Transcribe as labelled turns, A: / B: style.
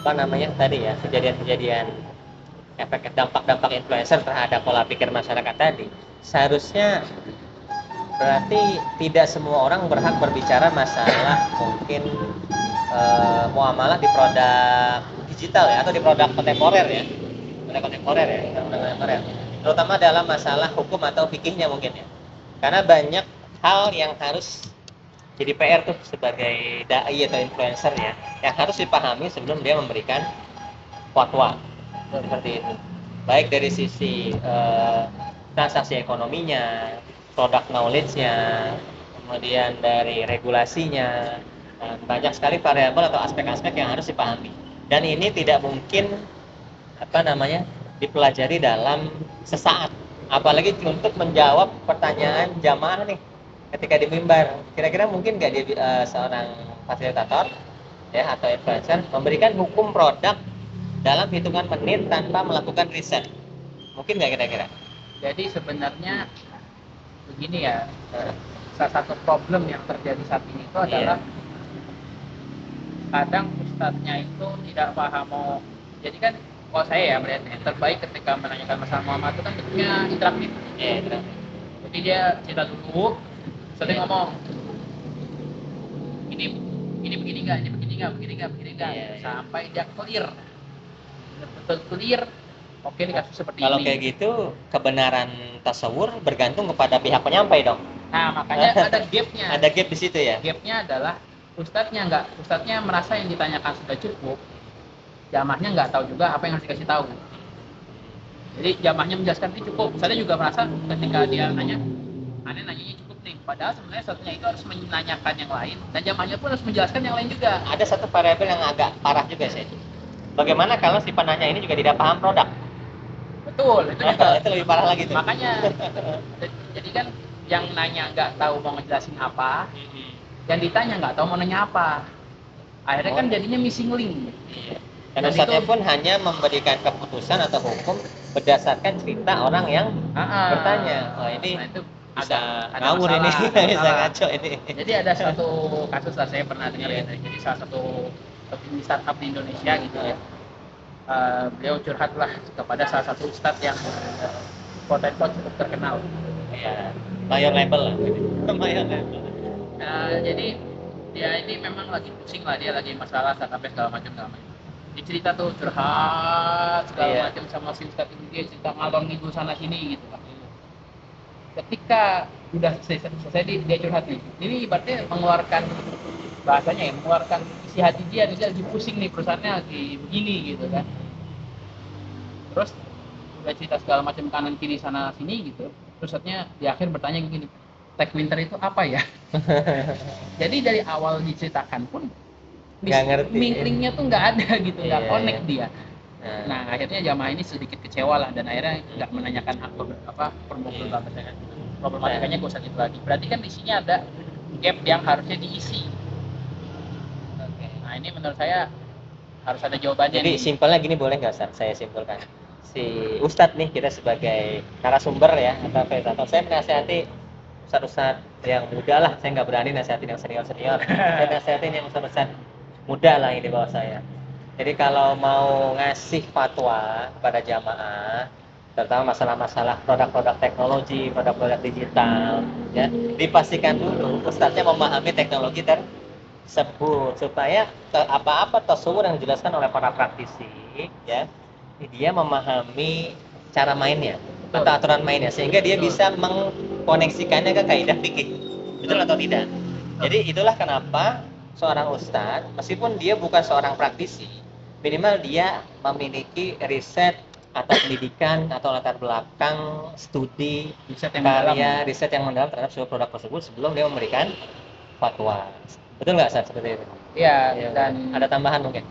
A: apa namanya tadi ya, kejadian-kejadian efek dampak-dampak influencer terhadap pola pikir masyarakat tadi, seharusnya berarti tidak semua orang berhak berbicara masalah mungkin muamalah di produk digital ya, atau di produk kontemporer ya, terutama dalam masalah hukum atau fikihnya mungkin ya, karena banyak hal yang harus jadi PR tuh sebagai dai atau influencer ya, yang harus dipahami sebelum dia memberikan fatwa seperti itu, baik dari sisi transaksi ekonominya, product knowledge-nya, kemudian dari regulasinya, banyak sekali variabel atau aspek-aspek yang harus dipahami, dan ini tidak mungkin apa namanya dipelajari dalam sesaat, apalagi untuk menjawab pertanyaan jamaah nih ketika di mimbar. Kira-kira mungkin nggak dia seorang fasilitator ya atau influencer memberikan hukum produk dalam hitungan menit tanpa melakukan riset? Mungkin nggak kira-kira?
B: Jadi sebenarnya begini ya, salah satu problem yang terjadi saat ini itu adalah kadang ustadznya itu tidak paham mau, jadi kan kalau saya ya melihat yang terbaik ketika menanyakan masalah Muhammad itu kan bentuknya interaktif.
A: Interaktif.
B: Jadi dia cerita dulu, sering ngomong ini begini nggak, ini begini nggak, sampai dia clear, betul clear. Oke, ini kasus seperti
A: kalau
B: ini.
A: kayak gitu kebenaran tasawur bergantung kepada pihak penyampai dong.
B: Nah makanya ada gapnya.
A: Ada gap di situ ya.
B: Gapnya adalah ustadznya merasa yang ditanyakan sudah cukup, jamaahnya nggak tahu juga apa yang harus dikasih tahu. Jadi jamaahnya menjelaskan ini cukup. Saya juga merasa ketika dia nanya, aneh nanyanya cukup nih. Padahal sebenarnya satunya itu harus menanyakan yang lain, dan jamaahnya pun harus menjelaskan yang lain juga.
A: Ada satu variabel yang agak parah juga sih. Bagaimana kalau si penanya ini juga tidak paham produk?
B: Betul, itu juga.
A: Itu lebih parah lagi tuh.
B: Makanya, jadi kan yang nanya nggak tahu mau ngejelasin apa, yang ditanya nggak tahu mau nanya apa. Akhirnya kan jadinya missing link.
A: Iya. Dan ustadznya pun hanya memberikan keputusan atau hukum berdasarkan cerita orang yang bertanya. Wah ini
B: itu
A: bisa
B: ada
A: ngawur ini, bisa ngaco ini.
B: Jadi ada satu kasus lah saya pernah dengar ya. Jadi salah satu petinggi startup di Indonesia gitu ya. Beliau curhatlah kepada salah satu ustadz yang quote-unquote cukup terkenal.
A: Ya, mayor label lah. Mayor label.
B: Jadi dia ini memang lagi pusing lah, dia lagi masalah startupnya segala macam. Dia cerita tuh curhat segala macam sama si ustadz ini, dia cerita ngalor ngidul sana sini gitu lah. Ketika udah selesai dia curhat nih, ini ibaratnya mengeluarkan bahasanya ya, mengeluarkan isi hati dia lagi pusing nih, perusahaannya lagi begini gitu kan. Terus udah cerita segala macam kanan kiri sana sini gitu, terusnya di akhir bertanya gini, Tech Winter itu apa ya? Jadi dari awal diceritakan pun
A: nggak ngerti,
B: linknya tuh nggak ada gitu, nggak connect dia. Nah akhirnya jamaah ini sedikit kecewa lah, dan akhirnya nggak menanyakan problematikanya ke ustadz itu lagi. Berarti kan di sini ada gap yang harusnya diisi. Nah ini menurut saya harus ada jawabannya.
A: Jadi simpelnya gini, boleh nggak Ustadz saya simpulkan? Si Ustadz nih, kita sebagai narasumber ya atau fasilitator, saya menasihati ustadz-ustadz yang muda lah, saya nggak berani nasihatin yang senior-senior. Saya nasihatin yang ustadz-ustadz muda lah yang di bawah saya. Jadi kalau mau ngasih fatwa kepada jamaah, terutama masalah-masalah produk-produk teknologi, produk-produk digital, ya dipastikan dulu ustadznya memahami teknologi tersebut, supaya apa-apa tasawur yang dijelaskan oleh para praktisi, ya dia memahami cara mainnya atau aturan mainnya, sehingga dia bisa mengkoneksikannya ke kaidah fikih, betul atau tidak. Jadi itulah kenapa seorang ustadz, meskipun dia bukan seorang praktisi, minimal dia memiliki riset atau pendidikan atau latar belakang studi riset yang mendalam terhadap sebuah produk tersebut sebelum dia memberikan fatwa. Betul nggak Ustaz seperti itu?
B: Iya, dan
A: ada tambahan mungkin?